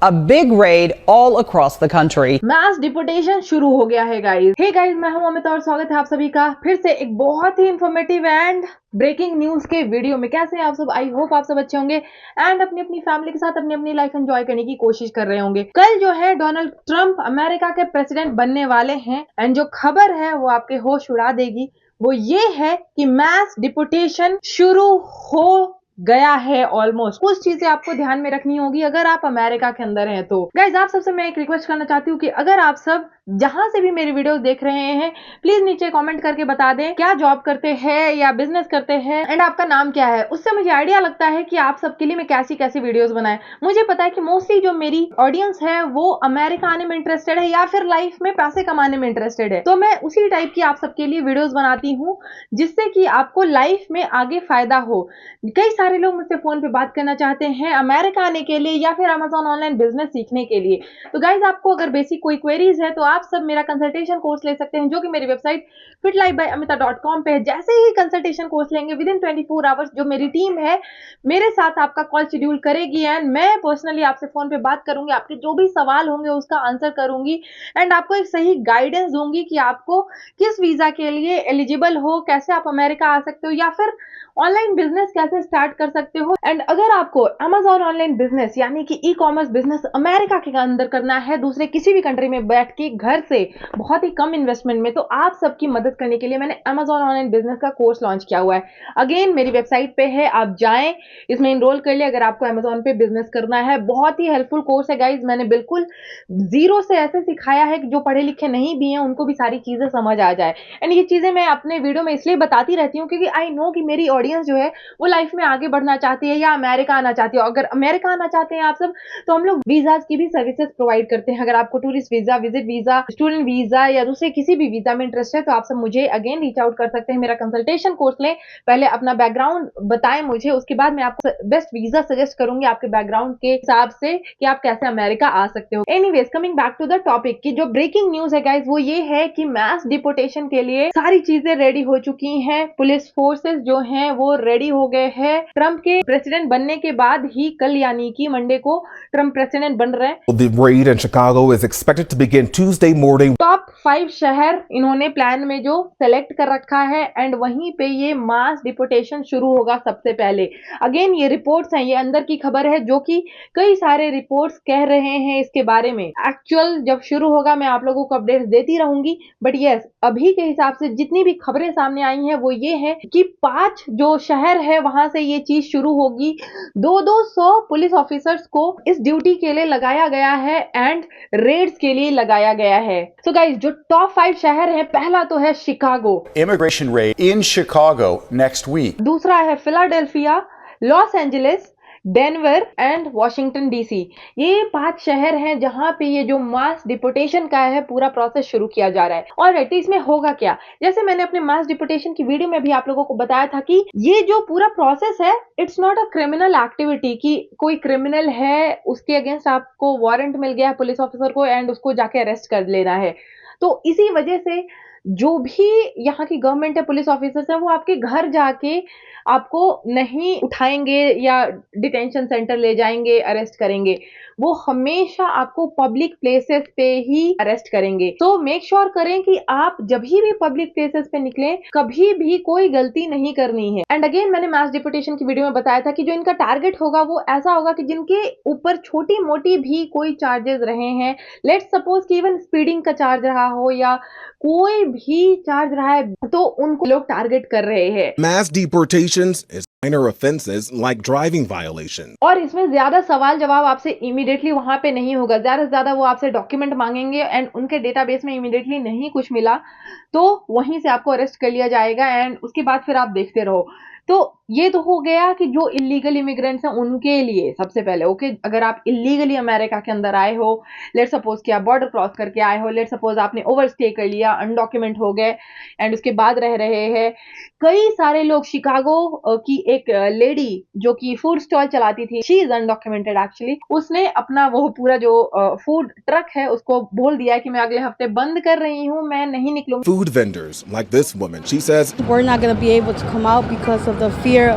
A big raid all across the country. Mass deportation शुरू हो गया है गाइस। हे गाइस, मैं हूं अमित और स्वागत है आप सभी का फिर से एक बहुत ही इंफॉर्मेटिव एंड ब्रेकिंग न्यूज के वीडियो में। कैसे हैं आप सब? आई होप आप सब अच्छे होंगे एंड अपनी अपनी फैमिली के साथ अपनी अपनी लाइफ एंजॉय करने की कोशिश कर रहे होंगे। कल जो है डोनाल्ड ट्रंप अमेरिका के प्रेसिडेंट बनने वाले हैं एंड जो खबर है वो आपके होश उड़ा देगी। वो ये है कि मास डिपोटेशन शुरू हो गया है ऑलमोस्ट। कुछ चीजें आपको ध्यान में रखनी होगी अगर आप अमेरिका के अंदर हैं तो। गाइज, आप सबसे मैं एक रिक्वेस्ट करना चाहती हूँ कि अगर आप सब जहां से भी मेरी वीडियोस देख रहे हैं प्लीज नीचे कमेंट करके बता दें क्या जॉब करते हैं या बिजनेस करते हैं एंड आपका नाम क्या है। उससे मुझे आइडिया लगता है कि आप सबके लिए मैं कैसी कैसी वीडियोस बनाए। मुझे पता है कि मोस्टली जो मेरी ऑडियंस है वो अमेरिका आने में इंटरेस्टेड है या फिर लाइफ में पैसे कमाने में इंटरेस्टेड है, तो मैं उसी टाइप की आप सबके लिए वीडियोस बनाती हूँ जिससे कि आपको लाइफ में आगे फायदा हो। कई सारे लोग मुझसे फोन पे बात करना चाहते हैं अमेरिका आने के लिए या फिर अमेजॉन ऑनलाइन बिजनेस सीखने के लिए। तो गाइज, आपको अगर बेसिक कोई क्वेरीज है तो आप सब मेरा कंसल्टेशन कोर्स ले सकते हैं जो कि मेरी वेबसाइट fitlife.by.amita.com पे है। जैसे ही कंसल्टेशन कोर्स लेंगे विद इन 24 आवर्स जो मेरी टीम है मेरे साथ आपका कॉल शेड्यूल करेगी एंड मैं पर्सनली आपसे फोन पे बात करूंगी, आपके जो भी सवाल होंगे उसका आंसर करूंगी एंड आपको एक सही गाइडेंस दूंगी कि आपको किस वीजा के लिए एलिजिबल हो, कैसे आप अमेरिका आ सकते हो या फिर ऑनलाइन बिजनेस कैसे स्टार्ट कर सकते हो। एंड अगर आपको अमेजॉन ऑनलाइन बिजनेस यानी कि ई कॉमर्स बिजनेस अमेरिका के अंदर करना है दूसरे किसी भी कंट्री में बैठ के घर से बहुत ही कम इन्वेस्टमेंट में, तो आप सबकी मदद करने के लिए मैंने अमेजॉन ऑनलाइन बिजनेस का कोर्स लॉन्च किया हुआ है। अगेन मेरी वेबसाइट पे है, आप जाएं इसमें इनरोल कर लिए अगर आपको अमेजॉन पे बिजनेस करना है। बहुत ही हेल्पफुल कोर्स है गाइज, मैंने बिल्कुल जीरो से ऐसे सिखाया है कि जो पढ़े लिखे नहीं भी हैं उनको भी सारी चीजें समझ आ जाए। एंड ये चीजें मैं अपने वीडियो में इसलिए बताती रहती हूँ क्योंकि आई नो कि मेरी ऑडियंस जो है वो लाइफ में आगे बढ़ना चाहती है या अमेरिका आना चाहती है। अगर अमेरिका आना चाहते हैं आप सब तो हम लोग वीजाज की भी सर्विसेज प्रोवाइड करते हैं। अगर आपको tourist visa, visit visa, student visa या दूसरे किसी भी वीजा में इंटरेस्ट है तो आप सब मुझे अगेन रीच आउट कर सकते हैं। मेरा कंसल्टेशन कोर्स लें, पहले अपना बैकग्राउंड बताएं मुझे, उसके बाद मैं आपको बेस्ट वीजा सजेस्ट करूंगी आपके बैकग्राउंड के हिसाब से कि आप कैसे अमेरिका आ सकते हो। Anyways, coming back to the topic की जो ब्रेकिंग न्यूज है गाइज वो ये है कि मास डिपोटेशन के लिए सारी चीजें रेडी हो चुकी हैं। पुलिस फोर्सेस जो हैं वो रेडी हो गए हैं। ट्रंप के प्रेसिडेंट बनने के बाद ही कल यानी कि मंडे को ट्रंप प्रेसिडेंट बन रहे हैं। The raid in Chicago is expected to begin Tuesday morning. Top 5 शहर इन्होंने प्लान में जो सेलेक्ट कर रखा है एंड वहीं पे ये मास डिपोटेशन शुरू होगा सबसे पहले। अगेन ये रिपोर्ट्स हैं, ये अंदर की खबर है जो कि कई सारे रिपोर्ट्स कह रहे हैं इसके बारे में। एक्चुअल जब शुरू होगा मैं आप लोगों को अपडेट्स देती रहूंगी, बट यस अभी के हिसाब से जितनी भी खबरें सामने आई हैं वो ये है कि 5 जो शहर है वहां से ये चीज शुरू होगी। 200 पुलिस ऑफिसर्स को इस ड्यूटी के लिए लगाया गया है एंड रेड्स के लिए लगाया गया है। सो गाइस, जो टॉप 5 शहर है, पहला तो है Chicago, Immigration raid in Chicago next week. दूसरा है Philadelphia, Los Angeles, Denver and Washington DC. ये 5 शहर हैं जहां पे ये जो मास डिपोटेशन का है पूरा प्रोसेस शुरू किया जा रहा है। और इसमें होगा क्या, जैसे मैंने अपने मास डिपोटेशन की वीडियो में भी आप लोगों को बताया था कि ये जो पूरा प्रोसेस है it's not a criminal activity कि कोई क्रिमिनल है उसके अगेंस्ट आपको वारंट मिल गया पुलिस ऑफिसर को एंड उसको जाके अरेस्ट कर लेना है। तो इसी वजह से जो भी यहाँ की गवर्नमेंट है, पुलिस ऑफिसर्स है, वो आपके घर जाके आपको नहीं उठाएंगे या डिटेंशन सेंटर ले जाएंगे, अरेस्ट करेंगे। वो हमेशा आपको पब्लिक प्लेसेस पे ही अरेस्ट करेंगे। तो मेक श्योर करें कि आप जब भी पब्लिक प्लेसेस पे निकलें कभी भी कोई गलती नहीं करनी है। एंड अगेन मैंने मास डिपोटेशन की वीडियो में बताया था कि जो इनका टारगेट होगा वो ऐसा होगा कि जिनके ऊपर छोटी मोटी भी कोई चार्जेस रहे हैं, लेट्स सपोज कि इवन स्पीडिंग का चार्ज रहा हो या कोई भी चार्ज रहा है, तो उनको लोग टारगेट कर रहे हैं। Mass deportations is minor offenses like driving violations. और इसमें ज्यादा सवाल जवाब आपसे इमीडिएटली वहां पे नहीं होगा, ज्यादा से ज्यादा वो आपसे डॉक्यूमेंट मांगेंगे एंड उनके डेटाबेस में इमीडिएटली नहीं कुछ मिला तो वहीं से आपको अरेस्ट कर लिया जाएगा एंड उसके बाद फिर आप देखते रहो। तो ये तो हो गया कि जो इलीगल इमिग्रेंट्स हैं उनके लिए सबसे पहले। ओके, अगर आप इलीगली अमेरिका के अंदर आए हो, लेट सपोज कि आप बॉर्डर क्रॉस करके आए हो, लेट सपोज आपने ओवरस्टे कर लिया, अनडॉक्यूमेंट हो गए एंड उसके बाद रह रहे हैं। कई सारे लोग, शिकागो की एक लेडी जो कि फूड स्टॉल चलाती थी, शी इज अनडॉक्यूमेंटेड एक्चुअली, उसने अपना वो पूरा जो फूड ट्रक है उसको बोल दिया कि मैं अगले हफ्ते बंद कर रही हूँ, मैं नहीं निकलूंगी। Food vendors like this woman, she says, We're not going to be able to come out because of the fear fear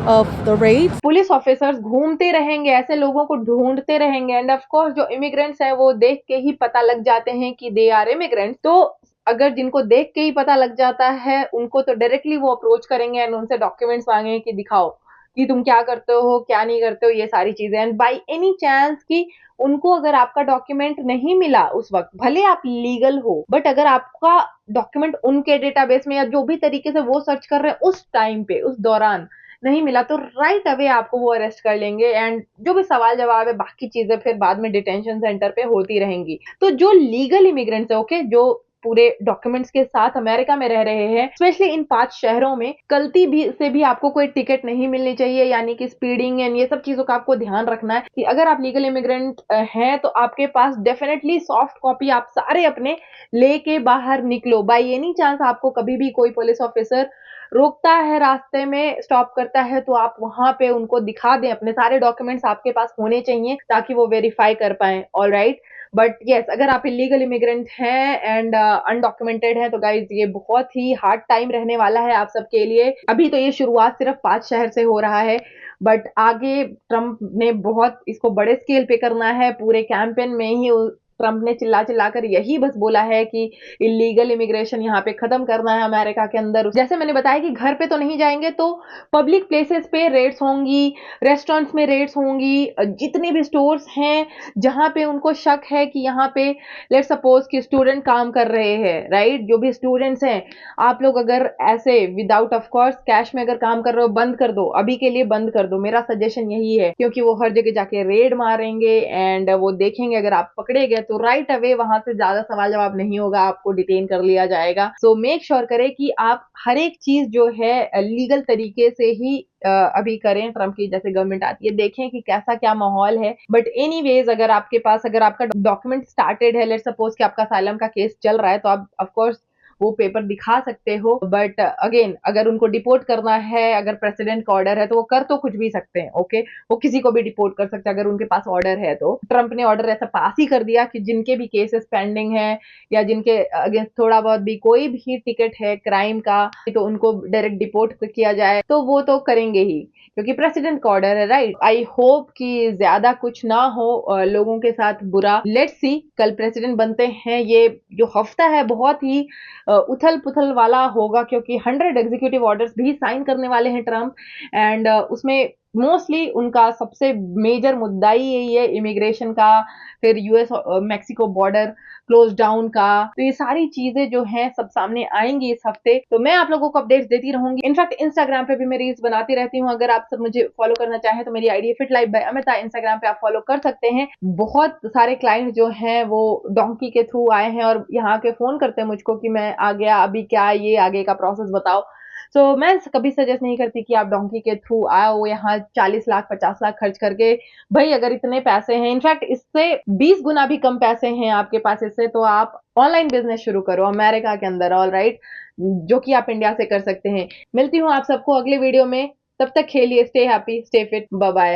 of the raids. Police officers घूमते रहेंगे, ऐसे लोगों को ढूंढते रहेंगे एंड ऑफ कोर्स जो इमिग्रेंट्स हैं वो देख के ही पता लग जाते हैं कि दे आर इमिग्रेंट्स। तो अगर जिनको देख के ही पता लग जाता है उनको तो डायरेक्टली वो अप्रोच करेंगे एंड उनसे डॉक्यूमेंट्स मांगेंगे कि दिखाओ कि तुम क्या करते हो, क्या नहीं करते हो, ये सारी चीजें। एंड बाय एनी चांस कि उनको अगर आपका डॉक्यूमेंट नहीं मिला उस वक्त, भले आप लीगल हो, बट अगर आपका डॉक्यूमेंट उनके डेटाबेस में या जो भी तरीके से वो सर्च कर रहे हैं उस टाइम पे, उस दौरान नहीं मिला, तो राइट अवे आपको वो अरेस्ट कर लेंगे एंड जो भी सवाल जवाब है बाकी चीजें फिर बाद में डिटेंशन सेंटर पे होती रहेंगी। तो जो लीगल इमिग्रेंट्स है, ओके, जो पूरे डॉक्यूमेंट्स के साथ अमेरिका में रह रहे हैं, स्पेशली इन 5 शहरों में, गलती भी से भी आपको कोई टिकट नहीं मिलनी चाहिए, यानी कि स्पीडिंग एंड ये सब चीजों का आपको ध्यान रखना है कि अगर आप लीगल इमिग्रेंट हैं तो आपके पास डेफिनेटली सॉफ्ट कॉपी आप सारे अपने लेके बाहर निकलो। बाय एनी चांस आपको कभी भी कोई पुलिस ऑफिसर रोकता है, रास्ते में स्टॉप करता है, तो आप वहां पे उनको दिखा दें, अपने सारे डॉक्यूमेंट्स आपके पास होने चाहिए ताकि वो वेरीफाई कर पाए। ऑलराइट, बट यस, अगर आप इलीगल इमिग्रेंट हैं एंड अनडॉक्यूमेंटेड हैं तो गाइज ये बहुत ही हार्ड टाइम रहने वाला है आप सबके लिए। अभी तो ये शुरुआत सिर्फ 5 शहर से हो रहा है, बट आगे ट्रंप ने बहुत इसको बड़े स्केल पे करना है। पूरे कैंपेन में ही ट्रंप ने चिल्ला चिल्लाकर यही बस बोला है कि इलीगल इमिग्रेशन यहाँ पे खत्म करना है अमेरिका के अंदर। जैसे मैंने बताया कि घर पे तो नहीं जाएंगे, तो पब्लिक प्लेसेस पे रेड्स होंगी, रेस्टोरेंट्स में रेड्स होंगी, जितने भी स्टोर्स हैं जहां पे उनको शक है कि यहाँ पे लेट्स सपोज कि स्टूडेंट काम कर रहे हैं, राइट, जो भी स्टूडेंट्स हैं, आप लोग अगर ऐसे विदाउट ऑफ कोर्स कैश में अगर काम कर रहे हो, बंद कर दो, अभी के लिए बंद कर दो, मेरा सजेशन यही है, क्योंकि वो हर जगह जाके रेड मारेंगे एंड वो देखेंगे अगर आप पकड़े गए तो राइट अवे वहां से ज्यादा सवाल जवाब नहीं होगा, आपको डिटेन कर लिया जाएगा। सो मेक श्योर करें कि आप हर एक चीज जो है लीगल तरीके से ही अभी करें। ट्रंप की जैसे गवर्नमेंट आती है, देखें कि कैसा क्या माहौल है। बट एनीवेज, अगर आपके पास अगर आपका डॉक्यूमेंट स्टार्टेड है, लेट्स सपोज कि आपका असाइलम का केस चल रहा है, तो आप ऑफ कोर्स वो पेपर दिखा सकते हो। बट अगेन, अगर उनको डिपोर्ट करना है, अगर प्रेसिडेंट का ऑर्डर है, तो वो कर तो कुछ भी सकते हैं, ओके, वो किसी को भी डिपोर्ट कर सकते हैं अगर उनके पास ऑर्डर है। तो ट्रंप ने ऑर्डर ऐसा पास ही कर दिया कि जिनके भी केसेस पेंडिंग है या जिनके अगेंस्ट थोड़ा बहुत भी कोई भी टिकट है क्राइम का, तो उनको डायरेक्ट डिपोर्ट किया जाए, तो वो तो करेंगे ही क्योंकि प्रेसिडेंट का ऑर्डर है, राइट। आई होप कि ज्यादा कुछ ना हो लोगों के साथ बुरा। लेट्स सी, कल प्रेसिडेंट बनते हैं। ये जो हफ्ता है बहुत ही उथल पुथल वाला होगा क्योंकि 100 एग्जीक्यूटिव ऑर्डर्स भी साइन करने वाले हैं ट्रंप एंड उसमें मोस्टली उनका सबसे मेजर मुद्दा ही यही है इमिग्रेशन का, फिर US Mexico border close down का। तो ये सारी चीजें जो हैं सब सामने आएंगी इस हफ्ते, तो मैं आप लोगों को अपडेट्स देती रहूंगी। इनफैक्ट इंस्टाग्राम पे भी मैं रील्स बनाती रहती हूँ, अगर आप सब मुझे फॉलो करना चाहें तो मेरी ID fit life by Amita, Instagram पे आप फॉलो कर सकते हैं। बहुत सारे क्लाइंट जो हैं वो डोंकी के थ्रू आए हैं और यहाँ के फोन करते हैं मुझको कि मैं आ गया, अभी क्या ये आगे का प्रोसेस बताओ। तो मैं कभी सजेस्ट नहीं करती कि आप डोंकी के थ्रू आओ यहाँ 40 लाख 50 लाख खर्च करके। भाई अगर इतने पैसे हैं, इनफैक्ट इससे 20 गुना भी कम पैसे हैं आपके पास इससे, तो आप ऑनलाइन बिजनेस शुरू करो अमेरिका के अंदर, ऑल राइट, जो कि आप इंडिया से कर सकते हैं। मिलती हूँ आप सबको अगले वीडियो में, तब तक खेलिए, stay happy, stay fit, bye bye.